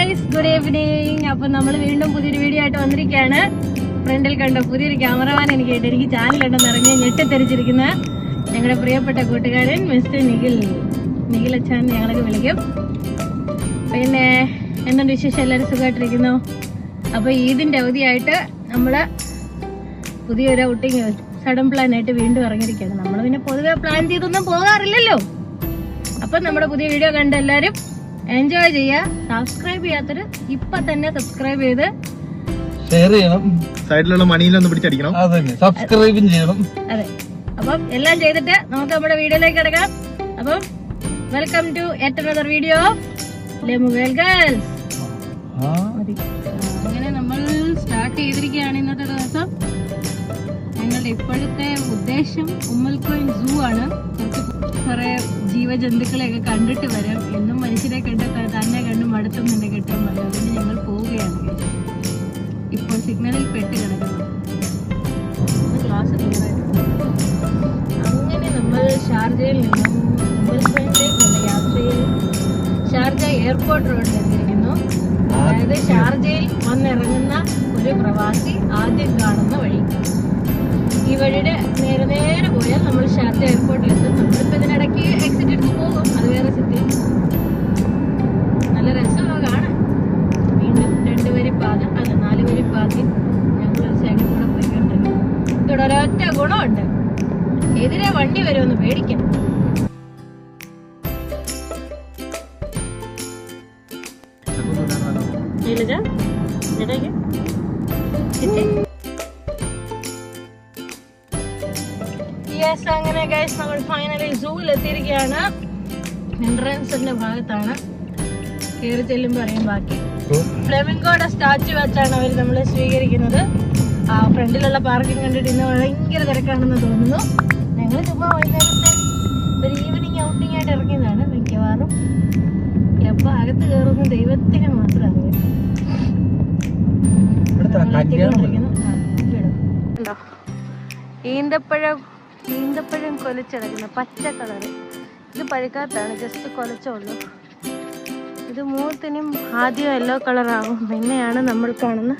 Guys, good evening. അപ്പൊ നമ്മൾ വീണ്ടും പുതിയൊരു വീഡിയോ ആയിട്ട് വന്നിരിക്കുകയാണ്. ഫ്രണ്ടിൽ കണ്ട പുതിയൊരു ക്യാമറമാൻ എനിക്ക് ചാനൽ ഉണ്ടെന്ന് അറിഞ്ഞ് ഞെട്ടിത്തെറിച്ചിരിക്കുന്ന ഞങ്ങളുടെ പ്രിയപ്പെട്ട കൂട്ടുകാരൻ മിസ്റ്റർ നിഖിൽ അച്ഛൻ ഞങ്ങളൊക്കെ വിളിക്കും. പിന്നെ എന്തുണ്ട് വിശേഷം? എല്ലാവരും സുഖമായിട്ടിരിക്കുന്നു. അപ്പൊ ഈദിന്റെ അവധിയായിട്ട് നമ്മള് പുതിയൊരു ഔട്ടിങ് സഡൻ പ്ലാൻ ആയിട്ട് വീണ്ടും ഇറങ്ങിയിരിക്കുകയാണ്. നമ്മൾ പിന്നെ പൊതുവെ പ്ലാൻ ചെയ്തൊന്നും പോകാറില്ലല്ലോ. അപ്പൊ നമ്മുടെ പുതിയ വീഡിയോ കണ്ട് എല്ലാരും എൻജോയ് ചെയ്യുക. സബ്സ്ക്രൈബ് ചെയ്യാത്തവര് ഇപ്പൊ തന്നെ സബ്സ്ക്രൈബ് ചെയ്ത് ഷെയർ ചെയ്യണം. സൈഡിലുള്ള മണിയിലൊന്ന് പിടിച്ചടിക്കണം. സബ്സ്ക്രൈബും ചെയ്യണം. അതെ, അപ്പം എല്ലാം ചെയ്തിട്ട് നമുക്ക് നമ്മുടെ വീഡിയോയിലേക്ക് കിടക്കാം. അപ്പം welcome to yet another video ലെമുവേൽ ഗേൾസ്. അങ്ങനെ നമ്മൾ സ്റ്റാർട്ട് ചെയ്തിരിക്കുകയാണ് ഇന്നത്തെ ദിവസം. ഞങ്ങളുടെ ഇപ്പോഴത്തെ ഉദ്ദേശം ഉമ്മൽക്കോയിൻ സൂ ആണ്. കുറെ ജീവജന്തുക്കളെയൊക്കെ കണ്ടിട്ട് വരാം. എന്നും മനുഷ്യരെ കണ്ട് തന്നെ കണ്ട് മടുത്തുന്നുണ്ട് കിട്ടും. അതുകൊണ്ട് ഞങ്ങൾ പോവുകയാണ്. ഇപ്പോൾ സിഗ്നലിൽ പെട്ട് കിടക്കുന്നു. ക്ലാസ് അങ്ങനെ നമ്മൾ ഷാർജയിൽ നിന്നും ഉമ്മൽക്കോയിനിലേക്കുള്ള യാത്രയിൽ ഷാർജ എയർപോർട്ട് റോഡിൽ എത്തിയിരിക്കുന്നു. അതായത് ഷാർജയിൽ വന്നിറങ്ങുന്ന ഒരു പ്രവാസി ആദ്യം കാണുന്ന വഴി. ഈ വഴിയുടെ നേരെ പോയാൽ നമ്മൾ ഷാർജ എയർപോർട്ടിൽ എത്തും. നമ്മളിപ്പോൾ ഇതിനിടയ്ക്ക് എക്സിറ്റ് എടുത്ത് പോകും. അത് വേറെ സിറ്റി. നല്ല രസമാണ് കാണാൻ. വീണ്ടും 2 വരി പാത, അല്ല 4 വരി പാതയിൽ ഞങ്ങളൊരു സൈഡിൽ കൂടെ പോയിക്കൊണ്ടിരിക്കും. ഇവിടെ ഒരൊറ്റ ഗുണമുണ്ട്, എതിരെ വണ്ടി വരുമെന്ന് പേടിക്കാം. അങ്ങനെ ഗൈസ്, നമ്മൾ ഫൈനലി സൂവിൽ എത്തിയിരിക്കുകയാണ്. എൻട്രൻസിന്റെ ഭാഗത്താണ്. കയറി ചെല്ലുമ്പോൾ അറിയാം ബാക്കി. ഫ്ലെമിംഗോയുടെ സ്റ്റാച്ചു വെച്ചാണ് അവർ നമ്മളെ സ്വീകരിക്കുന്നത്. ആ ഫ്രണ്ടിലുള്ള പാർക്കിംഗ് കണ്ടിട്ട് ഇന്ന് ഭയങ്കര തിരക്കാണെന്ന് തോന്നുന്നു. ഞങ്ങൾ ചുമ്മാ വൈകുന്നേരത്തെ ഒരു ഈവനിങ് ഔട്ടിംഗ് ആയിട്ട് ഇറങ്ങിയതാണ്. മിക്കവാറും എപ്പോൾ അകത്ത് കയറുന്ന ദൈവത്തിന് മാത്രം അറിയാം. ഈന്തപ്പഴം കൊലച്ചെടുക്കുന്ന പച്ച കളറ്. ഇത് പഴുക്കാത്താണ്, ജസ്റ്റ് കൊലച്ചുള്ളൂ. ഇത് മൂത്തിനും ആദ്യം യെല്ലോ കളറാകും, പിന്നെയാണ് നമ്മൾ കാണുന്ന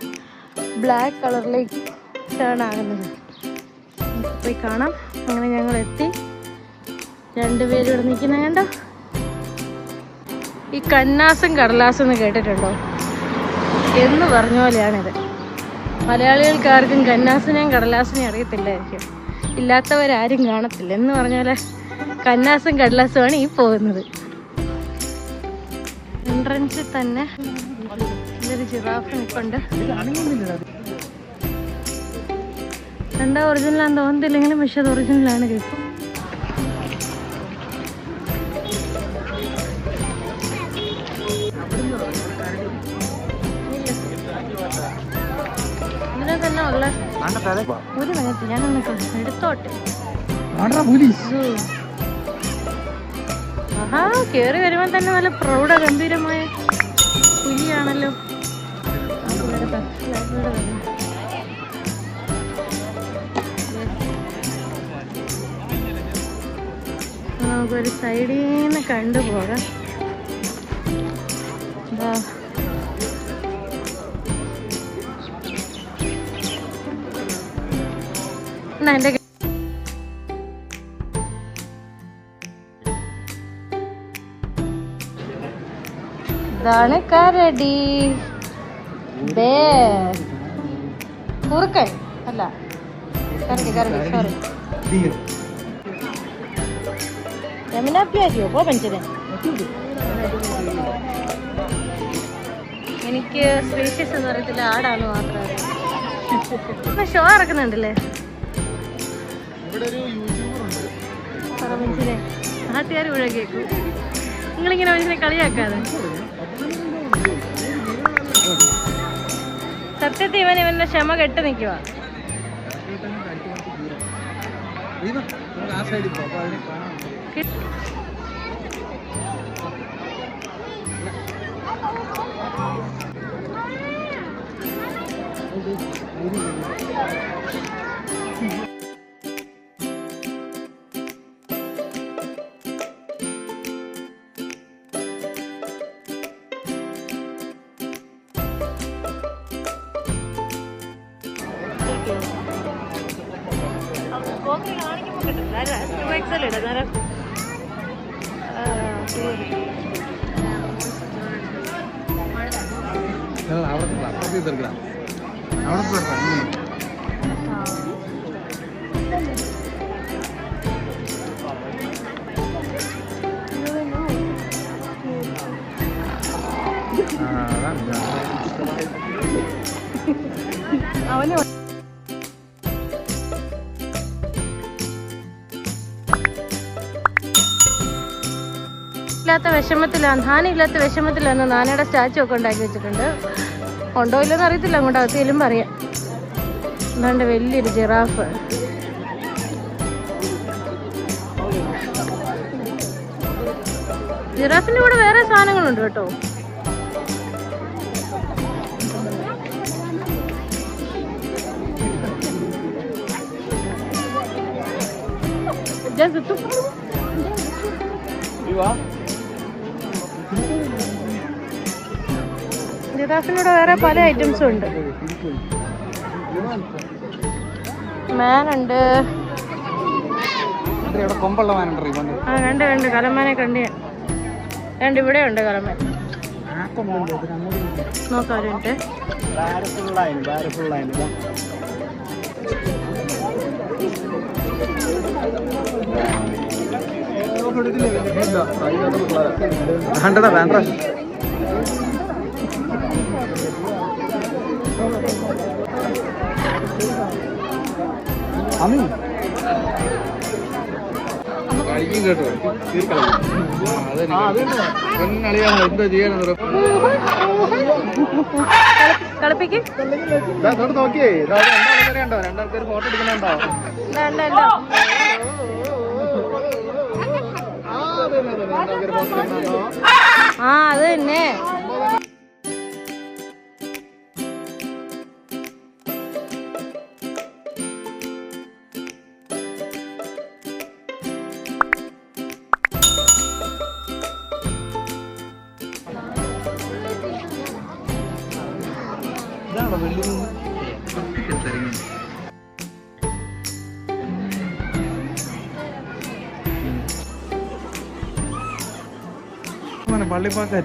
ബ്ലാക്ക് കളറിലേക്ക് ടേൺ ആകുന്നത്. പോയി കാണാം. അങ്ങനെ ഞങ്ങൾ എത്തി. 2 പേര് ഇവിടെ നിൽക്കുന്ന കണ്ടോ. ഈ കന്നാസും കടലാസും എന്ന് കേട്ടിട്ടുണ്ടോ? എന്ന് പറഞ്ഞ പോലെയാണിത്. മലയാളികൾക്കാർക്കും കന്നാസിനെയും കടലാസിനെയും അറിയത്തില്ലായിരിക്കും. ഇല്ലാത്തവരാരും കാണത്തില്ല. എന്ന് പറഞ്ഞാൽ കന്നാസും കടലാസുമാണ് ഈ പോകുന്നത്. എൻട്രൻസിൽ തന്നെ ഇതൊരു ജിറാഫ് നിൽപ്പുണ്ട്. രണ്ടാ ഒറിജിനലാന്ന് തോന്നുന്നില്ലെങ്കിലും പക്ഷെ അത് ഒറിജിനലാണ് കേട്ടോ. ഇതിനെ തന്നെ ഉള്ള ഒരു മിനിറ്റ് ഞാനൊന്ന് എടുത്തോട്ടെ. ആഹാ, കേറി വരുമ്പോൾ തന്നെ നല്ല പ്രൗഢ ഗംഭീരമായ പുലിയാണല്ലോ. നമുക്കൊരു സൈഡിൽ നിന്ന് കണ്ടുപോകാം. എന്റെ ഇതാണ് കരടി. കുറുക്കൻ അല്ല, കരടി സോറി. യമുനാപ്യാരിയോ പോ പഞ്ചനെ. എനിക്ക് സ്പീഷ്യസ് എന്ന് പറയത്തില്ല, ആടാന്ന് മാത്രമേ അറിയാം. ഷോ ഇറക്കുന്നുണ്ടല്ലേ നാട്ടുകാർ മുഴുവൻ കേൾക്കും. നിങ്ങളിങ്ങനെ മനുഷ്യനെ കളിയാക്കാതെ. സത്യത്തിൽ ഇവന്റെ ക്ഷമ കെട്ട് നിൽക്കുക. അന്നേരം അവന് ഇല്ലാത്ത വിഷമത്തിലാണ്, ഹാനില്ലാത്ത വിഷമത്തിലാണ് നാനയുടെ സ്റ്റാച്ചു ഒക്കെ ഉണ്ടാക്കി വെച്ചിട്ടുണ്ട്. ഉണ്ടോ ഇല്ലെന്ന് അറിയത്തില്ല, അങ്ങോട്ട് അകത്തേലും പറയാം. എന്താണ്ട് വലിയൊരു ജിറാഫ്. ജിറാഫിന്റെ കൂടെ വേറെ സാധനങ്ങളുണ്ട് കേട്ടോ. ജിറാഫിനൂടെ വേറെ പല ഐറ്റംസും ഉണ്ട്. മാനുണ്ട്, കണ്ട് കലമാനെ കണ്ട് രണ്ട് ഇവിടെ ഉണ്ട് കലമാൻ. നോക്കാറുണ്ട്. കളിപ്പിക്ക് നോക്കിയേ, രണ്ടാൾക്കാർ ഫോട്ടോ എടുക്കുന്നുണ്ടോ? ആ അത് തന്നെ. പള്ളിപ്പാക്കാൻ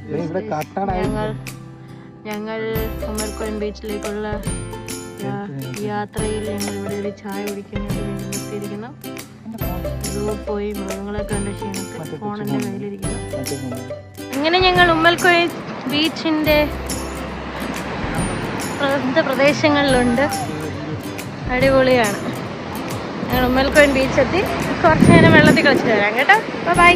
ഇവിടെ കട്ടടായി ഞങ്ങൾ ഉമ്മൽക്കോൻ ബീച്ചിലേക്കുള്ള യാത്രയിൽ ഞങ്ങൾ ഇവിടെ ഒരു ചായ കുടിക്കാൻ വേണ്ടി നിർത്തിയിരിക്കുന്നു. പോയി മൃഗങ്ങളെ കണ്ട ക്ഷീണത്തിൽ ഫോണിന്റെ കയ്യിലിരിക്കുന്നു. അങ്ങനെ ഞങ്ങൾ ഉമ്മൽക്കോയ് ബീച്ചിന്റെ പ്രദേശങ്ങളിലുണ്ട്. അടിപൊളിയാണ്. ഞങ്ങൾ ഉമ്മൽക്കോയ് ബീച്ചെത്തി കുറച്ച് നേരം വെള്ളത്തിൽ കളിച്ചിട്ട് വരാം കേട്ടോ. ബൈ.